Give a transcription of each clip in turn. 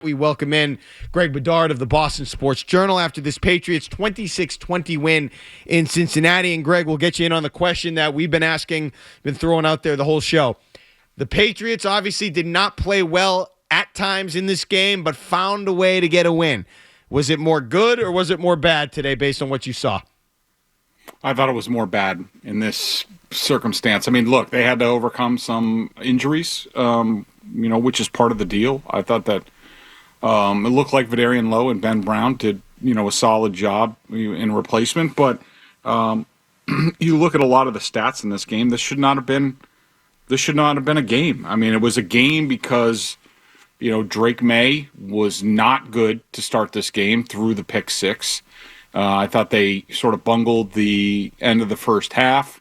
We welcome in Greg Bedard of the Boston Sports Journal after this Patriots 26-20 win in Cincinnati. And Greg, we'll get you in on the question that we've been asking, been throwing out there the whole show. The Patriots obviously did not play well at times in this game, but found a way to get a win. Was it more good or was it more bad today based on what you saw? I thought it was more bad in this circumstance. I mean, look, they had to overcome some injuries, which is part of the deal. I thought that it looked like Vederian Lowe and Ben Brown did, a solid job in replacement. But you look at a lot of the stats in this game. This should not have been a game. I mean, it was a game because Drake Maye was not good to start this game through the pick six. I thought they sort of bungled the end of the first half,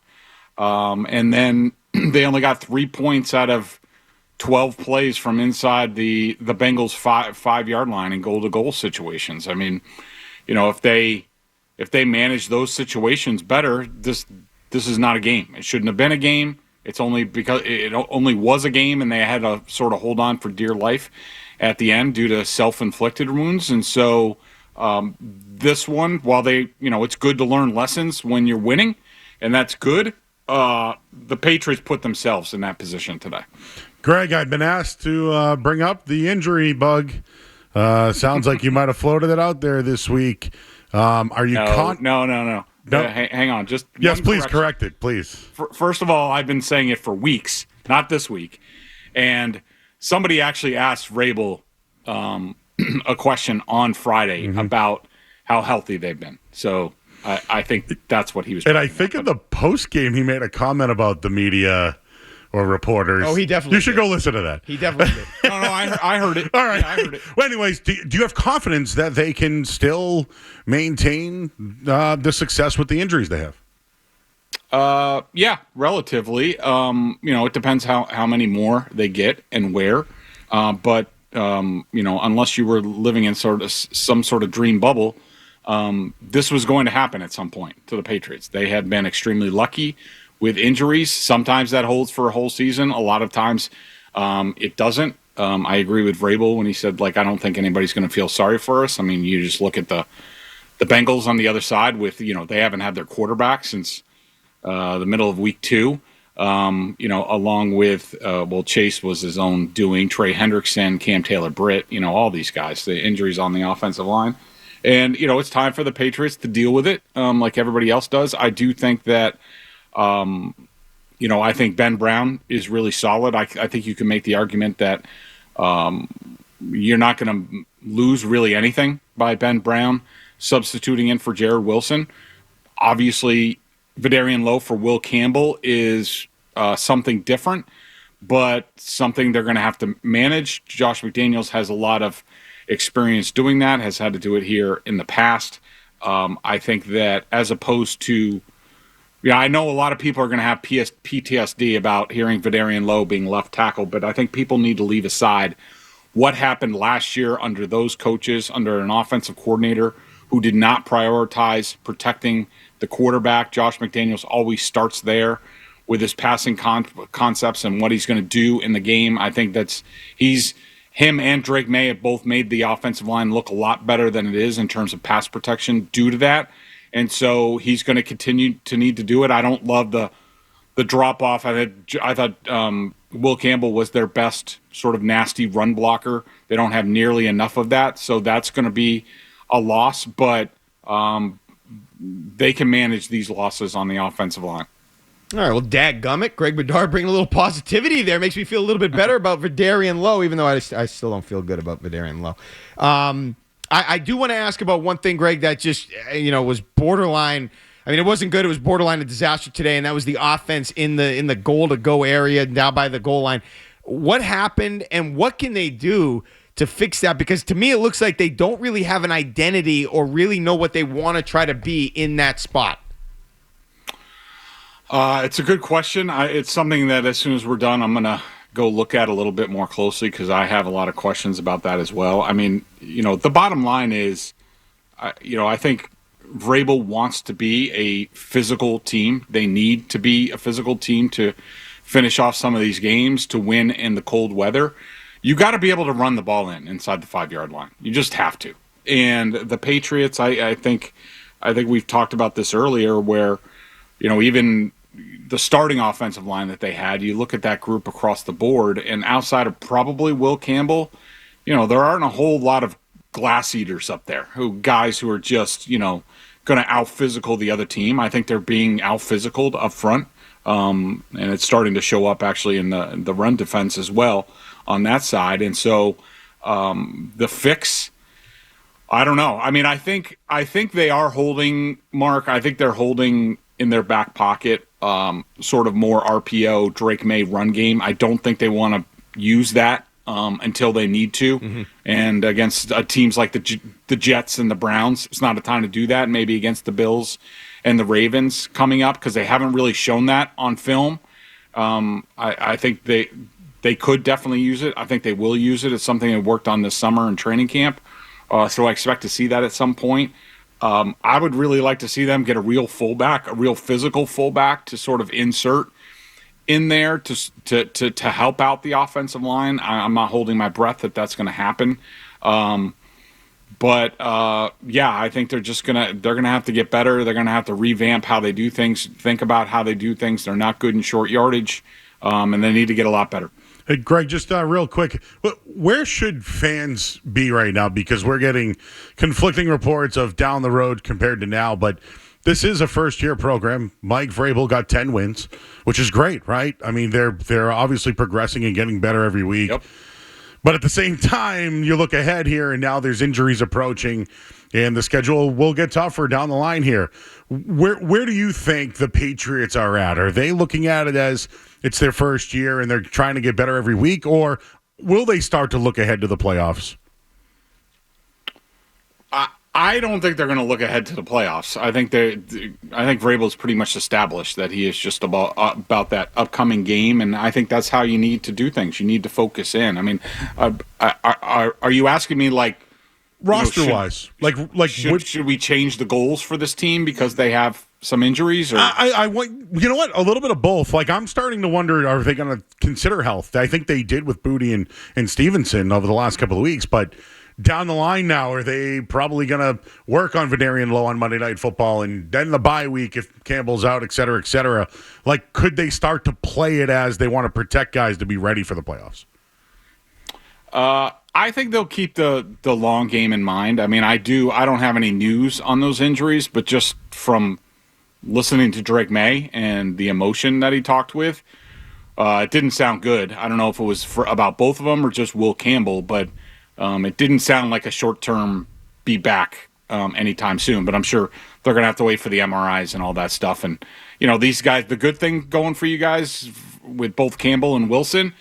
and then they only got 3 points out of 12 plays from inside the Bengals 5-yard line in goal-to-goal situations. I mean, if they manage those situations better, this is not a game. It shouldn't have been a game. It's only because it only was a game, and they had to sort of hold on for dear life at the end due to self-inflicted wounds. And so this one, while it's good to learn lessons when you're winning, and that's good, the Patriots put themselves in that position today. Greg, I'd been asked to bring up the injury bug. Sounds like you might have floated it out there this week. Are you No. Hang on. Just yes, please correct it, please. First of all, I've been saying it for weeks, not this week. And somebody actually asked Vrabel a question on Friday about how healthy they've been. So I think that's what he was. And I think in the post game, he made a comment about the media or reporters. Oh, he definitely You should did. go listen to that. He definitely did. No, I heard it. All right. Yeah, I heard it. Well, anyways, do you have confidence that they can still maintain the success with the injuries they have? Yeah, relatively. It depends how many more they get and where. But unless you were living in some sort of dream bubble, this was going to happen at some point to the Patriots. They had been extremely lucky with injuries. Sometimes that holds for a whole season. A lot of times it doesn't. I agree with Vrabel when he said, I don't think anybody's going to feel sorry for us. I mean, you just look at the Bengals on the other side with, they haven't had their quarterback since the middle of week 2, along with, Chase was his own doing, Trey Hendrickson, Cam Taylor-Britt, all these guys, the injuries on the offensive line. And, it's time for the Patriots to deal with it like everybody else does. I do think that I think Ben Brown is really solid. I think you can make the argument that you're not going to lose really anything by Ben Brown substituting in for Jared Wilson. Obviously, Vederian Lowe for Will Campbell is something different, but something they're going to have to manage. Josh McDaniels has a lot of experience doing that, has had to do it here in the past. I think that as opposed to I know a lot of people are going to have PTSD about hearing Vederian Lowe being left tackle, but I think people need to leave aside what happened last year under those coaches, under an offensive coordinator who did not prioritize protecting the quarterback. Josh McDaniels always starts there with his passing concepts and what he's going to do in the game. I think him and Drake Maye have both made the offensive line look a lot better than it is in terms of pass protection due to that. And so he's going to continue to need to do it. I don't love the drop off. I thought Will Campbell was their best sort of nasty run blocker. They don't have nearly enough of that, so that's going to be a loss. But they can manage these losses on the offensive line. All right, well, dadgummit, Greg Bedard bringing a little positivity there. Makes me feel a little bit better about Vederian Lowe, even though I still don't feel good about Vederian Lowe. I do want to ask about one thing, Greg, that just, was borderline. I mean, it wasn't good. It was borderline a disaster today, and that was the offense in the goal-to-go area down by the goal line. What happened, and what can they do to fix that? Because to me, it looks like they don't really have an identity or really know what they want to try to be in that spot. It's a good question. It's something that as soon as we're done, I'm going to go look at a little bit more closely because I have a lot of questions about that as well. I mean, the bottom line is, I think Vrabel wants to be a physical team. They need to be a physical team to finish off some of these games, to win in the cold weather. you got to be able to run the ball inside the 5-yard line. You just have to. And the Patriots, I think we've talked about this earlier, where even the starting offensive line that they had, you look at that group across the board, and outside of probably Will Campbell, there aren't a whole lot of glass eaters up there, guys who are just going to out physical the other team. I think they're being out physicaled up front, and it's starting to show up actually in the run defense as well on that side. And so the fix, I don't know. I mean, I think they are holding, Mark. I think they're holding in their back pocket sort of more RPO Drake Maye run game. I don't think they want to use that until they need to. Mm-hmm. And against teams like the Jets and the Browns, it's not a time to do that. Maybe against the Bills and the Ravens coming up, because they haven't really shown that on film. I think they could definitely use it. I think they will use it. It's something they worked on this summer in training camp. So I expect to see that at some point. I would really like to see them get a real fullback, a real physical fullback to sort of insert in there to help out the offensive line. I'm not holding my breath that that's going to happen. But I think they're going to have to get better. They're going to have to revamp how they do things, think about how they do things. They're not good in short yardage, and they need to get a lot better. Hey, Greg, just real quick, where should fans be right now? Because we're getting conflicting reports of down the road compared to now, but this is a first-year program. Mike Vrabel got 10 wins, which is great, right? I mean, they're obviously progressing and getting better every week. Yep. But at the same time, you look ahead here, and now there's injuries approaching, and the schedule will get tougher down the line here. Where do you think the Patriots are at? Are they looking at it as it's their first year and they're trying to get better every week, or will they start to look ahead to the playoffs? I don't think they're going to look ahead to the playoffs. I think Vrabel's pretty much established that he is just about that upcoming game, and I think that's how you need to do things. You need to focus in. I mean, are you asking me like roster-wise, should we change the goals for this team because they have some injuries? Or I want, you know what, a little bit of both. Like, I'm starting to wonder, are they going to consider health? I think they did with Booty and Stevenson over the last couple of weeks, but down the line now, are they probably going to work on Vederian Lowe on Monday Night Football and then the bye week if Campbell's out, et cetera, et cetera? Like, could they start to play it as they want to protect guys to be ready for the playoffs? I think they'll keep the long game in mind. I mean, I don't have any news on those injuries, but just from listening to Drake Maye and the emotion that he talked with, it didn't sound good. I don't know if it was about both of them or just Will Campbell, but it didn't sound like a short-term be back anytime soon. But I'm sure they're going to have to wait for the MRIs and all that stuff. And, these guys, the good thing going for you guys with both Campbell and Wilson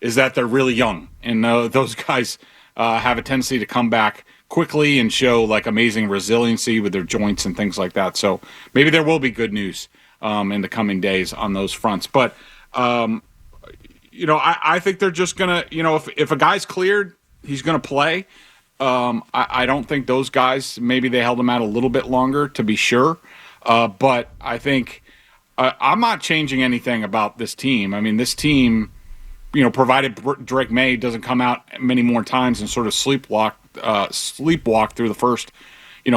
is that they're really young. And those guys have a tendency to come back quickly and show like amazing resiliency with their joints and things like that. So maybe there will be good news in the coming days on those fronts. But, I think they're just going to, if a guy's cleared, he's going to play. I don't think those guys, maybe they held him out a little bit longer to be sure. But I think I'm not changing anything about this team. I mean, this team, provided Drake Maye doesn't come out many more times and sort of sleepwalk through the first,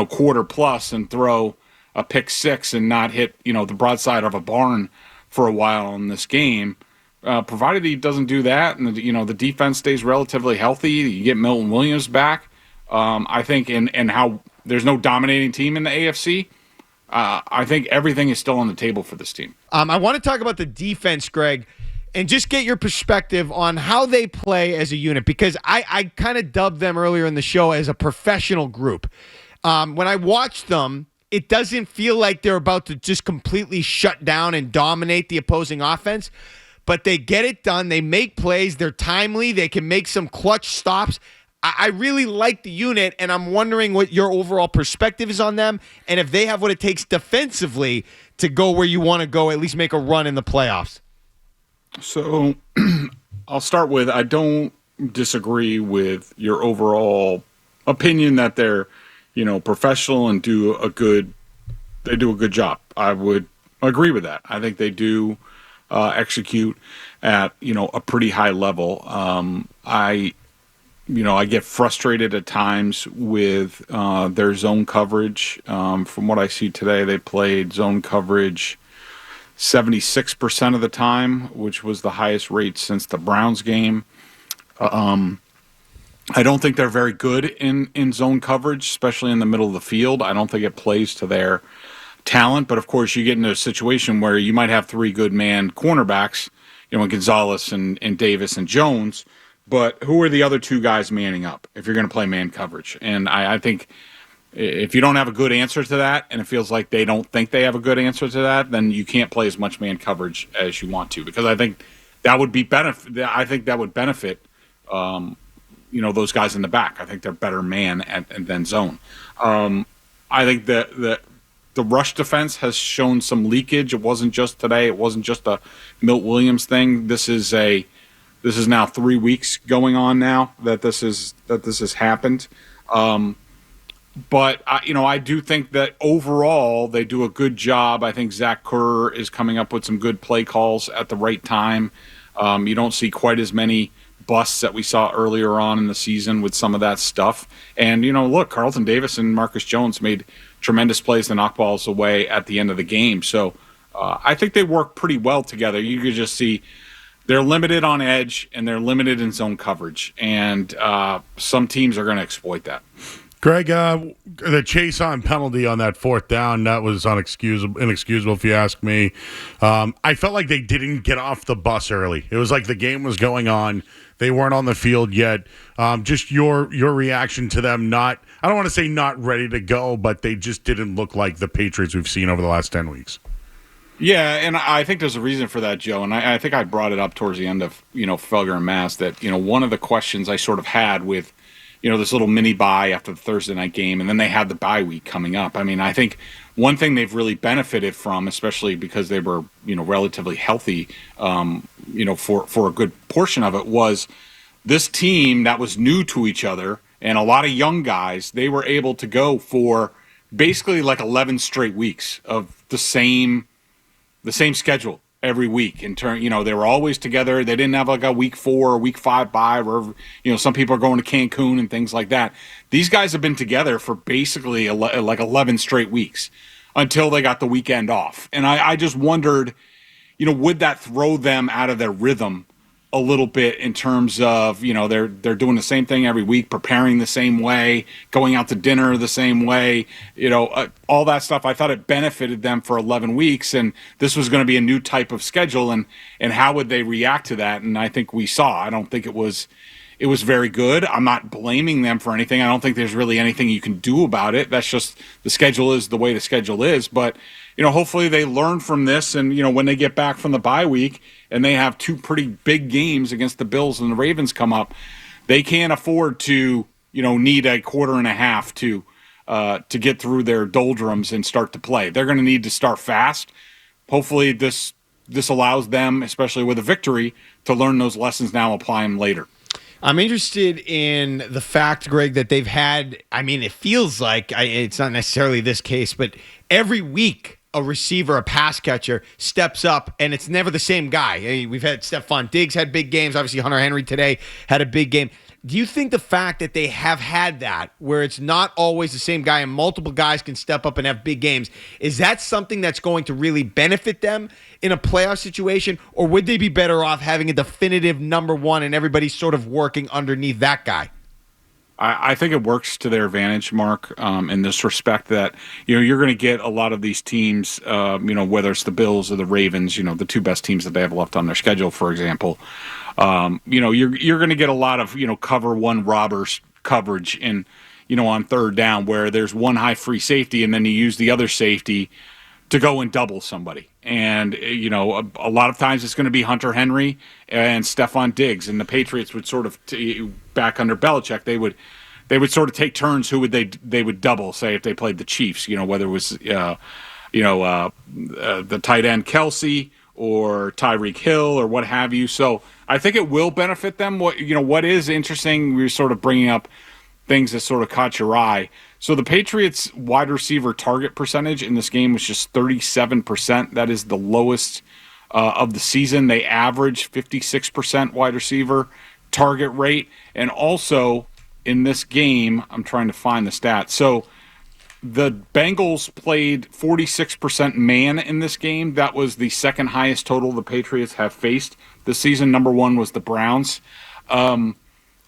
quarter plus and throw a pick six and not hit, the broadside of a barn for a while in this game. Provided he doesn't do that and, the defense stays relatively healthy, you get Milton Williams back, I think, and how there's no dominating team in the AFC, I think everything is still on the table for this team. I want to talk about the defense, Greg, and just get your perspective on how they play as a unit, because I kind of dubbed them earlier in the show as a professional group. When I watch them, it doesn't feel like they're about to just completely shut down and dominate the opposing offense, but they get it done. They make plays. They're timely. They can make some clutch stops. I really like the unit, and I'm wondering what your overall perspective is on them and if they have what it takes defensively to go where you want to go, at least make a run in the playoffs. So I'll start with, I don't disagree with your overall opinion that they're, professional and do a good job. I would agree with that. I think they do execute at a pretty high level. I get frustrated at times with their zone coverage. From what I see today, they played zone coverage 76% of the time, which was the highest rate since the Browns game. I don't think they're very good in zone coverage, especially in the middle of the field. I don't think it plays to their talent, but of course you get into a situation where you might have three good man cornerbacks, Gonzalez and Davis and Jones, but who are the other two guys manning up if you're going to play man coverage? And I think if you don't have a good answer to that, and it feels like they don't think they have a good answer to that, then you can't play as much man coverage as you want to, because I think that would be benefit. I think that would benefit those guys in the back. I think they're better man than zone. I think the rush defense has shown some leakage. It wasn't just today. It wasn't just a Milt Williams thing. This is now 3 weeks going on now that this has happened. But I do think that overall they do a good job. I think Zach Kerr is coming up with some good play calls at the right time. You don't see quite as many busts that we saw earlier on in the season with some of that stuff. And, look, Carlton Davis and Marcus Jones made tremendous plays to knock balls away at the end of the game. So I think they work pretty well together. You could just see they're limited on edge and they're limited in zone coverage. And some teams are going to exploit that. Greg, the chase on penalty on that fourth down, that was inexcusable if you ask me. I felt like they didn't get off the bus early. It was like the game was going on. They weren't on the field yet. Just your reaction to them I don't want to say not ready to go, but they just didn't look like the Patriots we've seen over the last 10 weeks. Yeah, and I think there's a reason for that, Joe. And I think I brought it up towards the end of, Felger and Mass that, one of the questions I sort of had with, this little mini bye after the Thursday night game, and then they had the bye week coming up. I mean, I think one thing they've really benefited from, especially because they were, relatively healthy, for a good portion of it, was this team that was new to each other and a lot of young guys, they were able to go for basically like 11 straight weeks of the same schedule every week. In turn, they were always together. They didn't have like a week 4 or week 5 bye where, some people are going to Cancun and things like that. These guys have been together for basically like 11 straight weeks until they got the weekend off. And I just wondered, would that throw them out of their rhythm a little bit in terms of, they're doing the same thing every week, preparing the same way, going out to dinner the same way, all that stuff. I thought it benefited them for 11 weeks, and this was going to be a new type of schedule, and how would they react to that? And I think we saw. I don't think it was very good. I'm not blaming them for anything. I don't think there's really anything you can do about it. That's just the schedule is the way the schedule is. But, hopefully they learn from this, and, when they get back from the bye week and they have two pretty big games against the Bills and the Ravens come up, they can't afford to, need a quarter and a half to get through their doldrums and start to play. They're going to need to start fast. Hopefully this allows them, especially with a victory, to learn those lessons now, apply them later. I'm interested in the fact, Greg, that they've had, it feels like, it's not necessarily this case, but every week a receiver, a pass catcher, steps up, and it's never the same guy. We've had Stephon Diggs had big games. Obviously, Hunter Henry today had a big game. Do you think the fact that they have had that, where it's not always the same guy and multiple guys can step up and have big games, is that something that's going to really benefit them in a playoff situation? Or would they be better off having a definitive number one and everybody sort of working underneath that guy? I think it works to their advantage, Mark, in this respect that, you're going to get a lot of these teams, whether it's the Bills or the Ravens, the two best teams that they have left on their schedule, for example. You're going to get a lot of, cover one robbers coverage in, on third down where there's one high free safety and then you use the other safety to go and double somebody. And, a lot of times it's going to be Hunter Henry and Stephon Diggs, and the Patriots would sort of, back under Belichick, they would sort of take turns who they would double, say if they played the Chiefs, whether it was, the tight end Kelsey or Tyreek Hill or what have you. So I think it will benefit them. What is interesting, we're sort of bringing up things that sort of caught your eye. So the Patriots wide receiver target percentage in this game was just 37%. That is the lowest of the season. They average 56% wide receiver target rate. And also in this game, I'm trying to find the stats. So the Bengals played 46% man in this game. That was the second highest total the Patriots have faced this season. Number one was the Browns.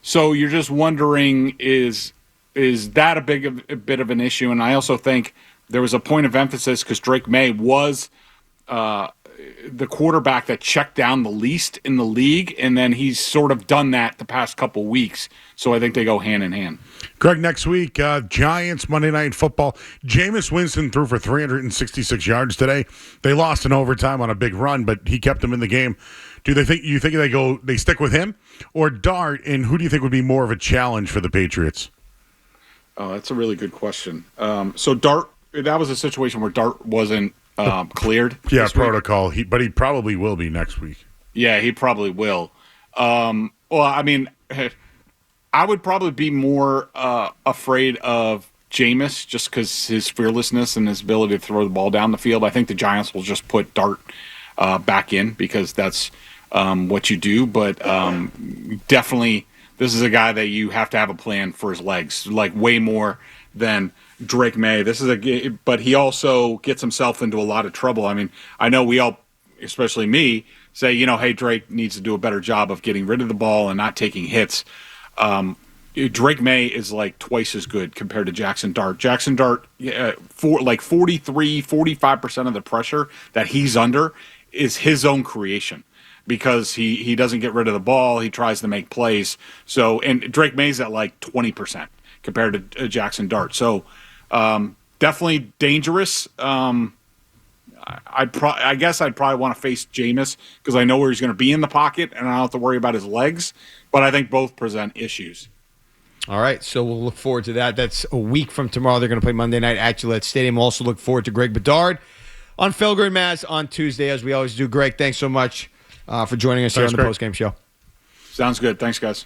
So you're just wondering, is that a bit of an issue? And I also think there was a point of emphasis because Drake Maye was the quarterback that checked down the least in the league, and then he's sort of done that the past couple weeks. So I think they go hand in hand. Greg, next week, Giants, Monday Night Football. Jameis Winston threw for 366 yards today. They lost in overtime on a big run, but he kept them in the game. Do they think they stick with him or Dart? And who do you think would be more of a challenge for the Patriots? Oh, that's a really good question. So Dart, that was a situation where Dart wasn't cleared. Yeah, protocol. But he probably will be next week. Yeah, he probably will. Well, I mean, I would probably be more afraid of Jameis just because his fearlessness and his ability to throw the ball down the field. I think the Giants will just put Dart back in because that's what you do. But definitely, this is a guy that you have to have a plan for his legs, like way more than Drake Maye. But he also gets himself into a lot of trouble. I mean, I know we all, especially me, say, hey, Drake needs to do a better job of getting rid of the ball and not taking hits. Drake Maye is like twice as good compared to Jackson Dart. Jackson Dart, for like 45% of the pressure that he's under is his own creation because he doesn't get rid of the ball. He tries to make plays. So, and Drake Maye's at like 20% compared to Jackson Dart. So, definitely dangerous. I guess I'd probably want to face Jameis because I know where he's going to be in the pocket and I don't have to worry about his legs. But I think both present issues. All right, so we'll look forward to that. That's a week from tomorrow. They're going to play Monday night at Gillette Stadium. Also look forward to Greg Bedard on Felger and Maz on Tuesday, as we always do. Greg, thanks so much for joining us here on the Postgame Show. Sounds good. Thanks, guys.